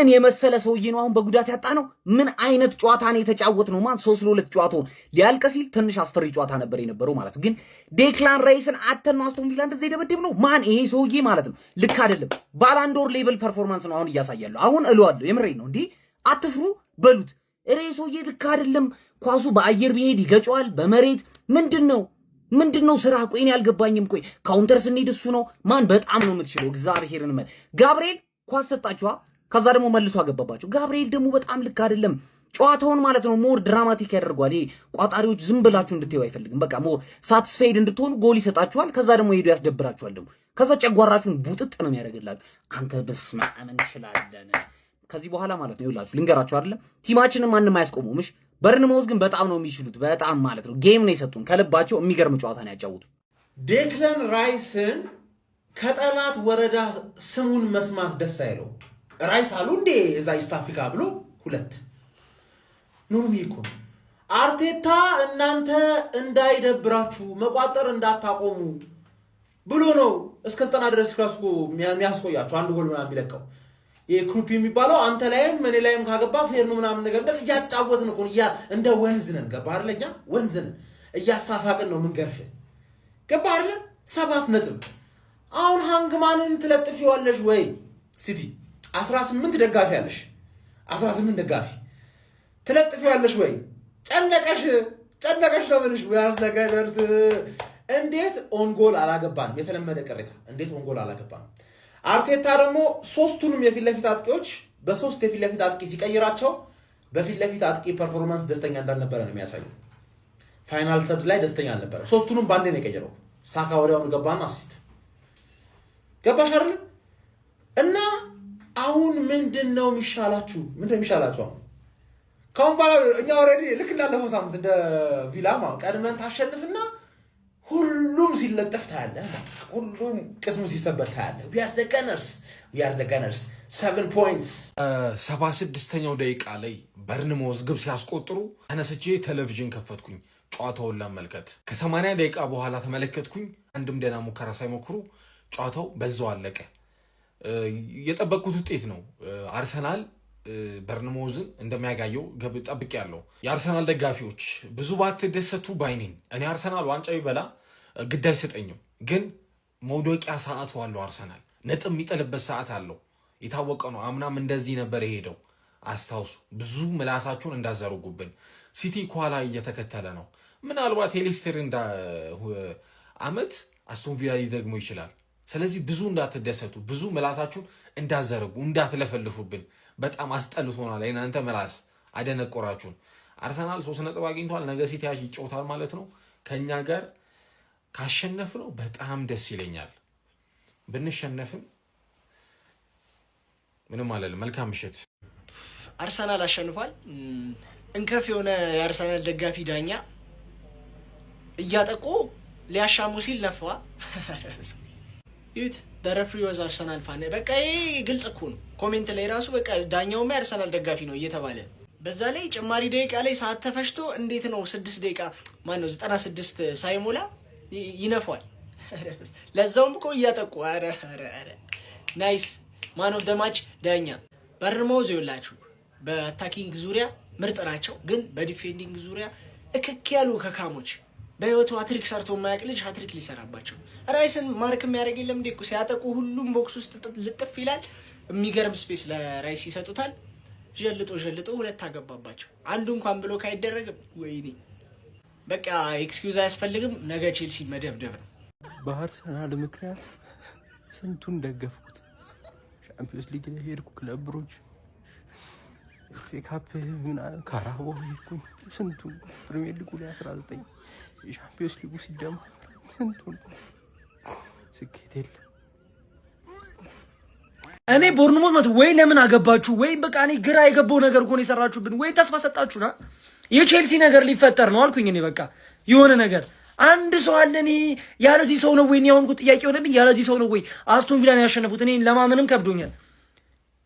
ያንን የመሰለ ሰውዬ ነው አሁን በጉዳት ያጣ ነው። ምን አይነት ጨዋታ ነው የተጫወት ነው ማን 3-2 ጨዋታው ሊያልቅ ሲል ትንሽ አስፈሪ ጨዋታ ነበር የነበረው ማለት ግን ዴክላን ራይስን አተን ነው አስቶን ቪላ እንደዚህ ደበደብ ነው ማን ይሄ ሰውዬ ማለት ነው። ልክ አይደለም። ባላንዶር ሌቭል ፐርፎርማንስ ነው አሁን እያሳያለሁ። አሁን እለዋለሁ የምሬን ነው። እንዴ አትፍሩ በሉት። እሬ ሰውዬ ልክ አይደለም። ኳሱ በአየር ቢሄድ ይገጨዋል በመሬት ምንድነው ስራ? ቆይ እኔ አልገባኝም። ቆይ ካውንተር ስንሄድ እሱ ነው ማን በጣም ነው የምትችለው። እግዚአብሔርን ጋብርኤል ኳስ ሰጣችኋ፣ ከዛ ደግሞ መልሶ አገባባችሁ። ጋብርኤል ደግሞ በጣም ልክ አይደለም። ጨዋታውን ማለት ነው ሞር ድራማቲክ ያደርጓል። ይሄ ቋጣሪዎች ዝም ብላችሁ እንድትዩ አይፈልግም። በቃ ሞር ሳቲስፋይድ እንድትሆኑ ጎል ይሰጣችኋል፣ ከዛ ደግሞ ሄዱ ያስደብራችኋል። ደግሞ ከዛ ጨጓራችሁን ቡጥጥ ነው የሚያደርግላችሁ። አንተ በስመ አብ እንችላለን። ከዚህ በኋላ ማለት ነው ይውላችሁ ልንገራችሁ አይደለም ቲማችንን ማንንም አያስቆመውም። እሺ በርንማውዝ ግን በጣም ነው የሚችሉት። በጣም ማለት ነው ጌም ነው የሰጡን ከልባቸው። የሚገርም ጨዋታ ነው ያጫወቱ። ዴክላን ራይስን ከጠላት ወረዳ ስሙን መስማት ደስ አይለው። ራይስ አሉ እንዴ እዛ ኢስት አፍሪካ ብሎ ሁለት ኖርሚ እኮ አርቴታ እናንተ እንዳይደብራችሁ መቋጠር እንዳታቆሙ ብሎ ነው እስከ 90 ድረስ ካስቆ የሚያስቆያችሁ አንድ ጎል ምናምን የሚለቀው። የክሩፕ የሚባለው አንተ ላይም እኔ ላይም ካገባ ፌር ነው ምናምን ነገር እንደዚህ ያጫወትን እኮ እንደ ወንዝ ነን። ገባ አይደለኛ? ወንዝ ነን እያሳሳቅን ነው ምን ገርፍ ገባ አይደለ? 7 ነጥብ። አሁን ሃንግማንን ትለጥፊዋለሽ ወይ? ሲቲ 18 ደጋፊ ያለሽ 18 ደጋፊ ትለጥፊዋለሽ ወይ? ጨነቀሽ ነው ምንሽ ያርሰገደርስ እንዴት ኦንጎል አላገባንም? የተለመደ ቅሬታ እንዴት ኦንጎል አላገባንም? አርቴታ ደግሞ ሶስቱንም የፊት ለፊት አጥቂዎች በሶስት የፊት ለፊት አጥቂ ሲቀይራቸው በፊት ለፊት አጥቂ ፐርፎርማንስ ደስተኛ እንዳልነበረ ነው የሚያሳየው። ፋይናል ሰርድ ላይ ደስተኛ አልነበረ። ሶስቱንም ባንዴ ነው የቀየረው። ሳካ ወዲያውኑ ገባና አሲስት ገባሽ አይደል? እና አሁን ምንድነው የሚሻላችሁ? አሁን ካሁን በኋላ እኛ ኦሬዲ ልክ እንዳለፈው ሳምንት እንደ ቪላማ ቀድመን ታሸንፍና ሁሉም ሲለጠፍ ታያለህ። ሁሉም ቅስሙ ሲሰበር ታያለህ። we are the gunners 7 points 76ኛው ደቂቃ ላይ በርንማውዝ ግብ ሲያስቆጥሩ ተነስቼ ቴሌቪዥን ከፈትኩኝ ጨዋታውን ለመመልከት። ከ80 ደቂቃ በኋላ ተመለከትኩኝ። አንድም ደና ሙከራ ሳይሞክሩ ጨዋታው በዛው አለቀ። የጠበቅኩት ውጤት ነው። አርሰናል በርንማውዝን እንደሚያጋየው ግብ ጠብቄያለሁ። የአርሰናል ደጋፊዎች ብዙ ባትደሰቱ ባይነኝ። እኔ አርሰናል ዋንጫ ይበላ ግድ አይሰጠኝም፣ ግን መውደቂያ ሰዓቱ አለው። አርሰናል ነጥብ የሚጥልበት ሰዓት አለው። የታወቀ ነው። አምናም እንደዚህ ነበር የሄደው። አስታውሱ። ብዙ ምላሳችሁን እንዳዘሩጉብን። ሲቲ ኳላ እየተከተለ ነው። ምናልባት ሄሊስተር አመት አስቶን ቪላ ሊደግሞ ይችላል። ስለዚህ ብዙ እንዳትደሰቱ፣ ብዙ ምላሳችሁን እንዳዘረጉ፣ እንዳትለፈልፉብን። በጣም አስጠልቶናል። እናንተ ምላስ አደነቆራችሁን። አርሰናል 3 ነጥብ አግኝቷል። ነገ ሲቲ ይጫወታል ማለት ነው። ከኛ ጋር ካሸነፍ ነው በጣም ደስ ይለኛል። ብንሸነፍም ምንም አለለም። መልካም ምሽት። አርሰናል አሸንፏል። እንከፍ የሆነ የአርሰናል ደጋፊ ዳኛ እያጠቁ ሊያሻሙ ሲል ነፋ። ይት ደረፍሪ ወዝ አርሰናል ፋን በቃ ይሄ ግልጽ እኮ ነው። ኮሜንት ላይ ራሱ በቃ ዳኛውማ የአርሰናል ደጋፊ ነው እየተባለ በዛ ላይ ጭማሪ ደቂቃ ላይ ሰዓት ተፈሽቶ እንዴት ነው 6 ደቂቃ ማነው 96 ሳይሞላ ይነፋል። ለዛውም እኮ እያጠቁ አረ ናይስ ማን ኦፍ ዘ ማች ዳኛ። በርንማውዝ ይውላችሁ በአታኪንግ ዙሪያ ምርጥ ናቸው፣ ግን በዲፌንዲንግ ዙሪያ እክክ ያሉ ከካሞች በህይወቱ ሃትሪክ ሰርቶ የማያውቅ ልጅ ሃትሪክ ሊሰራባቸው። ራይስን ማርክ የሚያደርግ የለም እንዴ እኮ ሲያጠቁ ሁሉም ቦክስ ውስጥ ልጥፍ ይላል። የሚገርም ስፔስ ለራይስ ይሰጡታል። ጀልጦ ሁለት አገባባቸው። አንዱ እንኳን ብሎ ካይደረግም ወይኔ በቃ ኤክስኪውዝ አያስፈልግም። ነገ ቼልሲ መደብደብ ነው። በአርሰናል ምክንያት ስንቱን ደገፍኩት። ሻምፒዮንስ ሊግ ላይ ሄድኩ፣ ክለብ ብሩጅ ፌካፕ ካራቦ ሄድኩኝ። ስንቱን ፕሪሚየር ሊጉ ላይ 19 የሻምፒዮንስ ሊጉ ሲደማ ስንቱን ስኬት የለም። እኔ ቦርንሞት ወይ ለምን አገባችሁ ወይ በቃ እኔ ግራ የገባው ነገር እኮ ነው የሰራችሁብን። ወይ ተስፋ ሰጣችሁና የቼልሲ ነገር ሊፈጠር ነው አልኩኝ እኔ በቃ የሆነ ነገር አንድ ሰው አለ። እኔ ያለዚህ ሰው ነው ወይ ነው ያሁን ጥያቄ ሆነብኝ። ያለዚህ ሰው ነው ወይ አስቶን ቪላን ያሸነፉት? እኔ ለማመንም ከብዶኛል።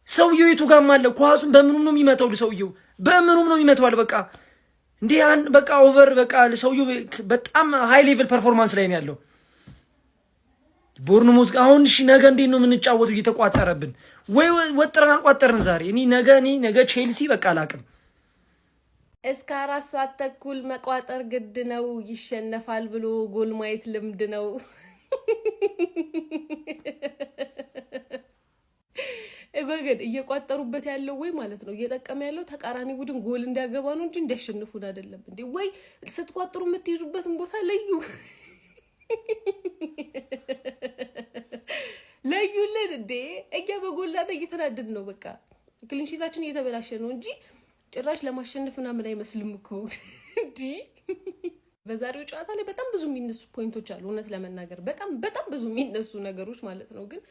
ሰውየው የቱ ጋር አለ? ኳሱን በምኑም ነው የሚመታው? ሰውየው በምኑም ነው የሚመታው? በቃ እንዴ በቃ ኦቨር በቃ ሰውየው በጣም ሃይ ሌቭል ፐርፎርማንስ ላይ ነው ያለው። ቦርንሞዝ አሁን እሺ ነገ እንዴት ነው የምንጫወተው እየተቋጠረብን ወይ ወጥረን አልቋጠርን ዛሬ እኔ ነገ ቼልሲ በቃ አላቅም እስከ 4 ሰዓት ተኩል መቋጠር ግድ ነው ይሸነፋል ብሎ ጎል ማየት ልምድ ነው እበገድ እየቋጠሩበት ያለው ወይ ማለት ነው እየጠቀመ ያለው ተቃራኒ ቡድን ጎል እንዲያገባ ነው እንጂ እንዲያሸንፉን አይደለም እንዴ ወይ ስትቋጥሩ የምትይዙበትን ቦታ ለዩልን እንዴ እኛ በጎላታ እየተናደድ ነው በቃ ክሊንሺታችን እየተበላሸ ነው እንጂ ጭራሽ ለማሸነፍና ምን አይመስልም እኮ እንዴ በዛሬው ጨዋታ ላይ በጣም ብዙ የሚነሱ ፖይንቶች አሉ እውነት ለመናገር በጣም ብዙ የሚነሱ ነገሮች ማለት ነው ግን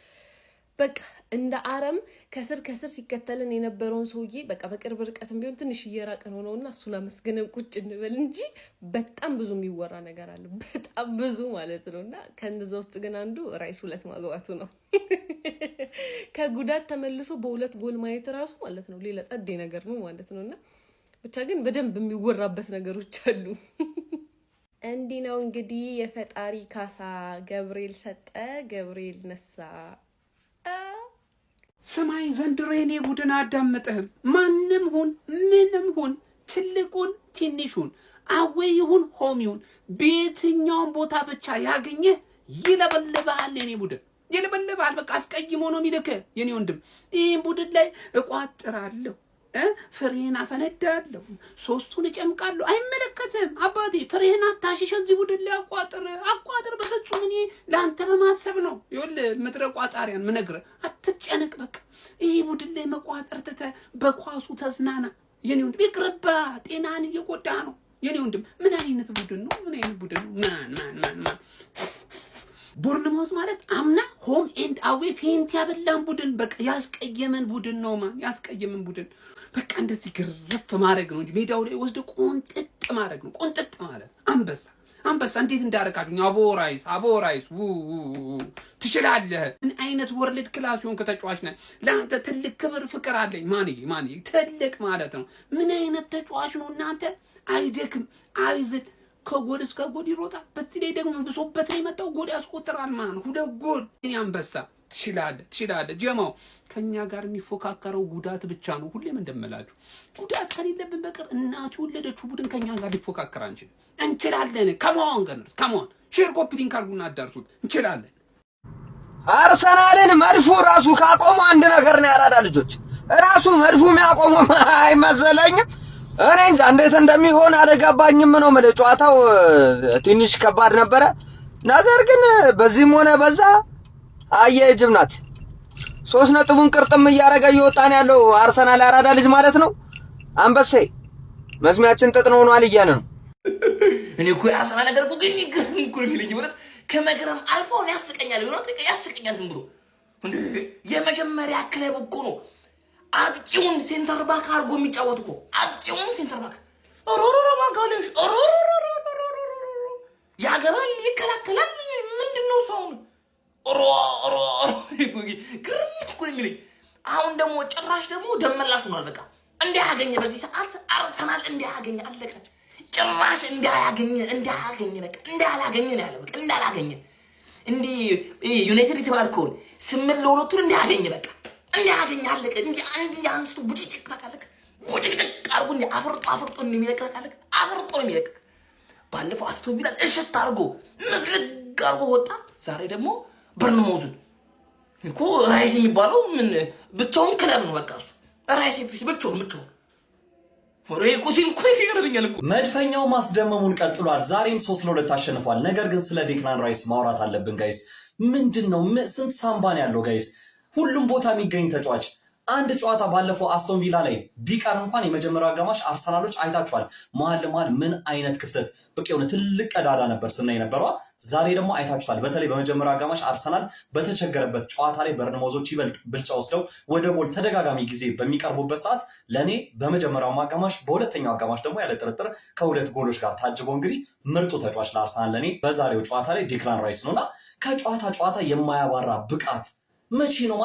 በቃ እንደ አረም ከስር ሲከተልን የነበረውን ሰውዬ በቃ በቅርብ ርቀትም ቢሆን ትንሽ እየራቀን ሆነውና እሱን አመስግነን ቁጭ እንበል እንጂ በጣም ብዙ የሚወራ ነገር አለ በጣም ብዙ ማለት ነውና ከነዛ ውስጥ ግን አንዱ ራይስ 2 ማግባቱ ነው ከጉዳት ተመልሶ በሁለት ጎል ማየት ራሱ ማለት ነው ሌላ ጸዴ ነገር ነው ማለት ነውና ብቻ ግን በደንብ የሚወራበት ነገሮች አሉ እንዲህ ነው እንግዲህ የፈጣሪ ካሳ ገብርኤል ሰጠ ገብርኤል ነሳ ሰማይ ዘንድሮ የኔ ቡድን አዳምጠህም ማንንም ሁን ምንም ሁን ትልቁን ትንሹን አዌይ ይሁን ሆም ይሁን በየትኛውም ቦታ ብቻ ያገኘ ይለበልባል የኔ ቡድን ይለበልባል በቃ አስቀይሞ ነው የሚልክ የኔ ወንድም ይሄን ቡድን ላይ እቋጥራለሁ ፍሬና ፈነዳለሁ ሶስቱን እጨምቃለሁ አይመለከትም አባቴ ፍሬና ታሽሽ እዚህ ቡድን ላይ አቋጥር በፍጹም እኔ ለአንተ በማሰብ ነው ይወል ምድረ ቋጣሪያን ምነግረ አትጨነቅ በቃ ይሄ ቡድን ላይ መቋጠር ተተ በኳሱ ተዝናና የኔ ወንድም ይቅርባ ጤናን እየጎዳ ነው የኔ ወንድም ምን አይነት ቡድን ነው ማን ቦርንሞዝ ማለት አምና ሆም ኤንድ አዌ ፌንት ያበላን ቡድን በቃ ያስቀየመን ቡድን ነው ማን ያስቀየመን ቡድን በቃ እንደዚህ ግርፍ ማድረግ ነው እንጂ ሜዳው ላይ ወስደ ቆንጥጥ ማድረግ ነው ቆንጥጥ ማለት አንበሳ እንዴት እንዳረካችሁኝ አቦራይስ ትችላለህ ምን አይነት ወርልድ ክላስ ሆን ከተጫዋች ነህ ለአንተ ትልቅ ክብር ፍቅር አለኝ ማን ትልቅ ማለት ነው ምን አይነት ተጫዋች ነው እናንተ አይደክም አይዝል ከጎል እስከ ጎል ይሮጣል በዚህ ላይ ደግሞ ብሶበት ላይ መጣው ጎል ያስቆጥራል ማን ሁለት ጎል አንበሳ ትችላለህ ጀማው ከኛ ጋር የሚፎካከረው ጉዳት ብቻ ነው ሁሌም እንደምላችሁ ጉዳት ከሌለብን በቀር እናቱ ወለደችው ቡድን ከኛ ጋር ሊፎካከር እንችላለን ከመሆን ሼር ኮፒ ሊንክ አድርጉና አዳርሱት እንችላለን አርሰናልን መድፉ ራሱ ካቆመ አንድ ነገር ነው ያራዳ ልጆች ራሱ መድፉ የሚያቆመው አይመሰለኝም እኔ እንጃ እንዴት እንደሚሆን አልገባኝም ነው ማለት ጨዋታው ትንሽ ከባድ ነበረ ነገር ግን በዚህም ሆነ በዛ አየጅብ ናት 3 ነጥቡን ቅርጥም እያረገ ይወጣን ያለው አርሰናል ያራዳ ልጅ ማለት ነው አንበሴ መስሚያችን ጥጥ ነው ሆኗል እያለ ነው እኔ እኮ አርሰናል ነገር ግን እኮ የሚለኝ ማለት ከመገረም አልፎ ነው ያስቀኛል ዝም ብሎ እንዴ የመጀመሪያ ክለብ እኮ ነው አጥቂውን ሴንተር ባክ አርጎ የሚጫወት እኮ አጥቂውን ሴንተር ባክ ኦሮሮሮ ማጋለሽ ኦሮሮሮ ያገባል ይከላከላል ምንድነው ሰውን ኦሮሮሮ ግርም እኮ የሚለኝ አሁን ደግሞ ጭራሽ ደግሞ ደመላሽ ሆኗል በቃ እንዲያገኘ በዚህ ሰዓት አርሰናል እንዲያገኘ አለቀ ጭራሽ እንዲያገኘ በቃ እንዳላገኘ ነው ያለው በቃ እንዳላገኘ እንዲ ዩናይትድ የተባልከው 8-2 እንዲያገኘ በቃ እንዲያገኘ አለቀ እንዲ አንድ ያንስቱ ቡጭጭቅ ተካለክ ቡጭጭቅ አርጎ እንዲ አፍርጦ እንደሚለቀቃለክ አፍርጦ የሚለቀቅ ባለፈው አስቶን ቪላ እሽት አርጎ መስለግ አርጎ ወጣ ዛሬ ደግሞ በርንሞዝ እኮ ራይስ የሚባለው ምን ብቻውን ክለብ ነው በቃ እሱ ራይስ ኤፍሲ ብቻውን መድፈኛው ማስደመሙን ቀጥሏል ዛሬም 3-2 አሸንፏል ነገር ግን ስለ ዴክላን ራይስ ማውራት አለብን ጋይስ ምንድነው ስንት ሳምባን ያለው ጋይስ ሁሉም ቦታ የሚገኝ ተጫዋች አንድ ጨዋታ ባለፈው አስቶን ቪላ ላይ ቢቀር እንኳን የመጀመሪያው አጋማሽ አርሰናሎች አይታችኋል መሃል ለመሃል ምን አይነት ክፍተት በቃ የሆነ ትልቅ ቀዳዳ ነበር ስናይ ነበርዋ ዛሬ ደግሞ አይታችኋል በተለይ በመጀመሪያው አጋማሽ አርሰናል በተቸገረበት ጨዋታ ላይ በርንሞዞች ይበልጥ ብልጫ ወስደው ወደ ጎል ተደጋጋሚ ጊዜ በሚቀርቡበት ሰዓት ለኔ በመጀመሪያው አጋማሽ በሁለተኛው አጋማሽ ደግሞ ያለ ጥርጥር ከሁለት ጎሎች ጋር ታጅቦ እንግዲህ ምርጡ ተጫዋች ለአርሰናል ለኔ በዛሬው ጨዋታ ላይ ዴክላን ራይስ ነውና ከጨዋታ የማያባራ ብቃት መቼ ነው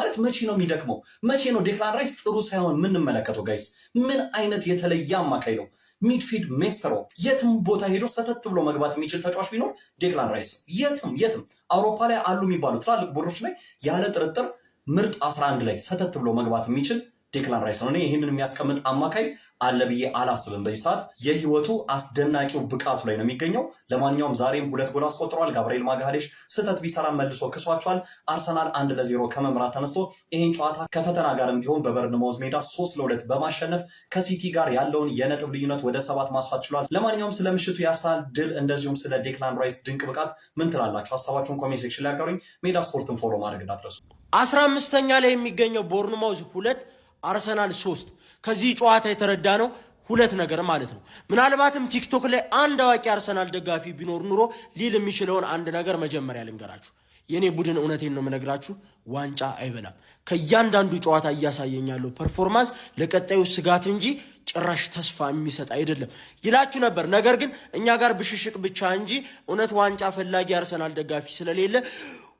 የሚደክመው መቼ ነው ዴክላን ራይስ ጥሩ ሳይሆን ምን እንመለከተው ጋይስ ምን አይነት የተለየ አማካይ ነው ሚድፊልድ ሜስተሮ የትም ቦታ ሄዶ ሰተት ብሎ መግባት የሚችል ተጫዋች ቢኖር ዴክላን ራይስ የትም አውሮፓ ላይ አሉ የሚባሉ ትላልቅ ቡድኖች ላይ ያለ ጥርጥር ምርጥ 11 ላይ ሰተት ብሎ መግባት የሚችል ዴክላን ራይስ ነው። እኔ ይህንን የሚያስቀምጥ አማካይ አለ ብዬ አላስብም። በዚህ ሰዓት የህይወቱ አስደናቂው ብቃቱ ላይ ነው የሚገኘው። ለማንኛውም ዛሬም 2 ጎል አስቆጥሯል። ጋብርኤል ማጋሌሽ ስህተት ቢሰራ መልሶ ክሷቸዋል። አርሰናል 1-0 ከመምራት ተነስቶ ይህን ጨዋታ ከፈተና ጋርም ቢሆን በበርንማውዝ ሜዳ 3-2 በማሸነፍ ከሲቲ ጋር ያለውን የነጥብ ልዩነት ወደ 7 ማስፋት ችሏል። ለማንኛውም ስለ ምሽቱ የአርሰናል ድል እንደዚሁም ስለ ዴክላን ራይስ ድንቅ ብቃት ምን ትላላችሁ? ሀሳባችሁን ኮሜንት ሴክሽን ላይ አጋሩኝ። ሜዳ ስፖርትን ፎሎ ማድረግ እንዳትረሱ። 15ኛ ላይ የሚገኘው ቦርንማውዝ 2 አርሰናል 3 ከዚህ ጨዋታ የተረዳ ነው 2 ነገር ማለት ነው። ምናልባትም ቲክቶክ ላይ አንድ አዋቂ አርሰናል ደጋፊ ቢኖር ኑሮ ሊል የሚችለውን አንድ ነገር መጀመሪያ ልንገራችሁ። የኔ ቡድን እውነቴን ነው የምነግራችሁ ዋንጫ አይበላም። ከእያንዳንዱ ጨዋታ እያሳየኝ ያለው ፐርፎርማንስ ለቀጣዩ ስጋት እንጂ ጭራሽ ተስፋ የሚሰጥ አይደለም ይላችሁ ነበር። ነገር ግን እኛ ጋር ብሽሽቅ ብቻ እንጂ እውነት ዋንጫ ፈላጊ አርሰናል ደጋፊ ስለሌለ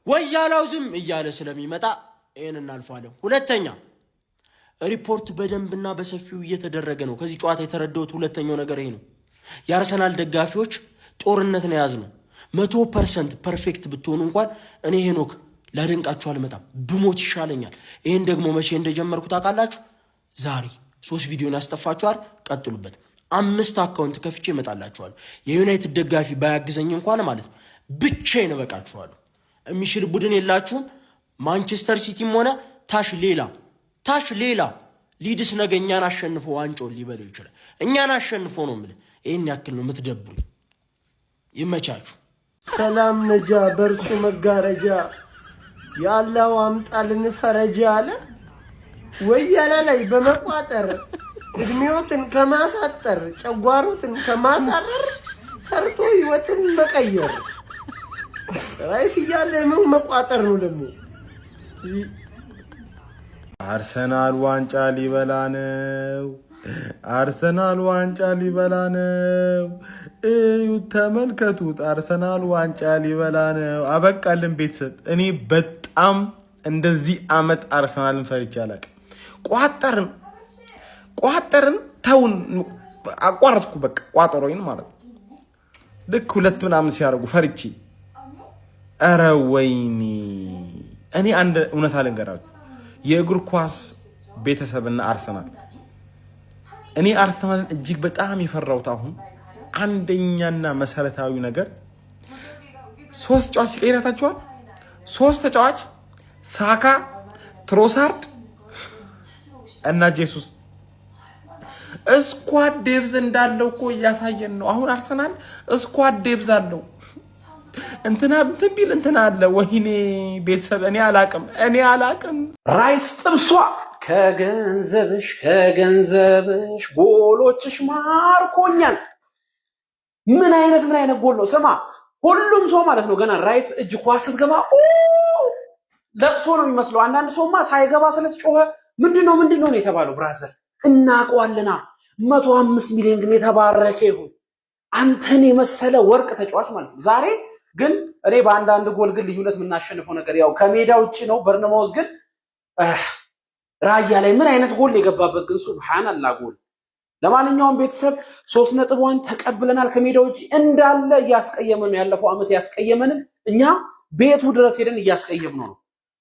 ወያላው ዝም እያለ ስለሚመጣ ይህን እናልፋለን። ሁለተኛ ሪፖርት በደንብና በሰፊው እየተደረገ ነው። ከዚህ ጨዋታ የተረዳሁት ሁለተኛው ነገር ይሄ ነው። የአርሰናል ደጋፊዎች ጦርነት ነው ያዝነው። 100% ፐርፌክት ብትሆኑ እንኳን እኔ ሄኖክ ላደንቃችሁ አልመጣም፣ ብሞት ይሻለኛል። ይህን ደግሞ መቼ እንደጀመርኩ ታውቃላችሁ? ዛሬ 3 ቪዲዮን ያስጠፋችኋል። ቀጥሉበት። 5 አካውንት ከፍቼ እመጣላችኋለሁ። የዩናይትድ ደጋፊ ባያግዘኝ እንኳን ማለት ነው ብቻዬን እበቃችኋለሁ። የሚችል ቡድን የላችሁም። ማንቸስተር ሲቲም ሆነ ታሽ ሌላ ሊድስ ነገ እኛን አሸንፎ ዋንጫውን ሊበለው ይችላል። እኛን አሸንፎ ነው የምልህ። ይህን ያክል ነው የምትደብሩኝ። ይመቻችሁ። ሰላም ነጃ በርሱ መጋረጃ ያለው አምጣልን ፈረጃ አለ ወያላ ላይ በመቋጠር እድሜዎትን ከማሳጠር ጨጓሮትን ከማሳረር ሰርቶ ህይወትን መቀየር ራይስ እያለ ምን መቋጠር ነው ደግሞ? አርሰናል ዋንጫ ሊበላ ነው። አርሰናል ዋንጫ ሊበላ ነው። እዩት፣ ተመልከቱት። አርሰናል ዋንጫ ሊበላ ነው። አበቃልን ቤተሰብ። እኔ በጣም እንደዚህ አመት አርሰናልን ፈርቼ አላውቅም። ቋጠርን ተውን፣ አቋረጥኩ። በቃ ቋጠሮይን ማለት ነው። ልክ 2 ምናምን ሲያደርጉ ፈርቼ፣ ኧረ ወይኔ። እኔ አንድ እውነት አልንገራችሁ፣ የእግር ኳስ ቤተሰብና አርሰናል፣ እኔ አርሰናልን እጅግ በጣም የፈራሁት አሁን አንደኛና መሰረታዊ ነገር 3 ተጫዋች ሲቀይራታችኋል። 3 ተጫዋች ሳካ፣ ትሮሳርድ እና ጄሱስ ስኳድ ዴብዝ እንዳለው እኮ እያሳየን ነው። አሁን አርሰናል ስኳድ ዴብዝ አለው። እንትና ቢል እንትና አለ። ወይኔ ቤተሰብ እኔ አላቅም። ራይስ ጥብሷ ከገንዘብሽ ጎሎችሽ ማርኮኛል። ምን አይነት ጎል ነው? ስማ ሁሉም ሰው ማለት ነው ገና ራይስ እጅ ኳስ ስትገባ ለቅሶ ነው የሚመስለው። አንዳንድ ሰውማ ሳይገባ ስለተጮኸ ምንድነው የተባለው? ብራዘር እናውቀዋለና 105 ሚሊዮን ግን የተባረከ ይሁን አንተን የመሰለ ወርቅ ተጫዋች ማለት ነው። ዛሬ ግን እኔ በአንዳንድ ጎል ግን ልዩነት የምናሸንፈው ነገር ያው ከሜዳ ውጪ ነው። በርንማውዝ ግን ራያ ላይ ምን አይነት ጎል የገባበት ግን ሱብሃንአላህ ጎል። ለማንኛውም ቤተሰብ 3 ነጥቧን ተቀብለናል። ከሜዳ ውጪ እንዳለ እያስቀየመን ያለፈው አመት ያስቀየመንን እኛ ቤቱ ድረስ ሄደን እያስቀየምነው ነው።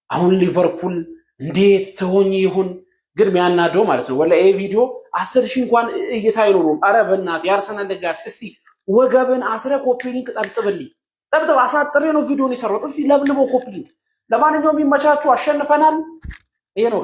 አሁን ሊቨርፑል እንዴት ተሆኝ ይሁን ግን የሚያናደው ማለት ነው ወላ ይሄ ቪዲዮ 10,000 እንኳን እይታ አይኖረውም። ኧረ በእናትህ የአርሰናል ደጋፊ እስቲ ወገብን አስረ ኮፒ ሊንክ ጠብጥብልኝ። አሳጥሬ ነው ቪዲዮን የሰራሁት። እስቲ ለብልቦ ኮፒ ሊንክ። ለማንኛውም ይመቻችሁ። አሸንፈናል። ይሄ ነው።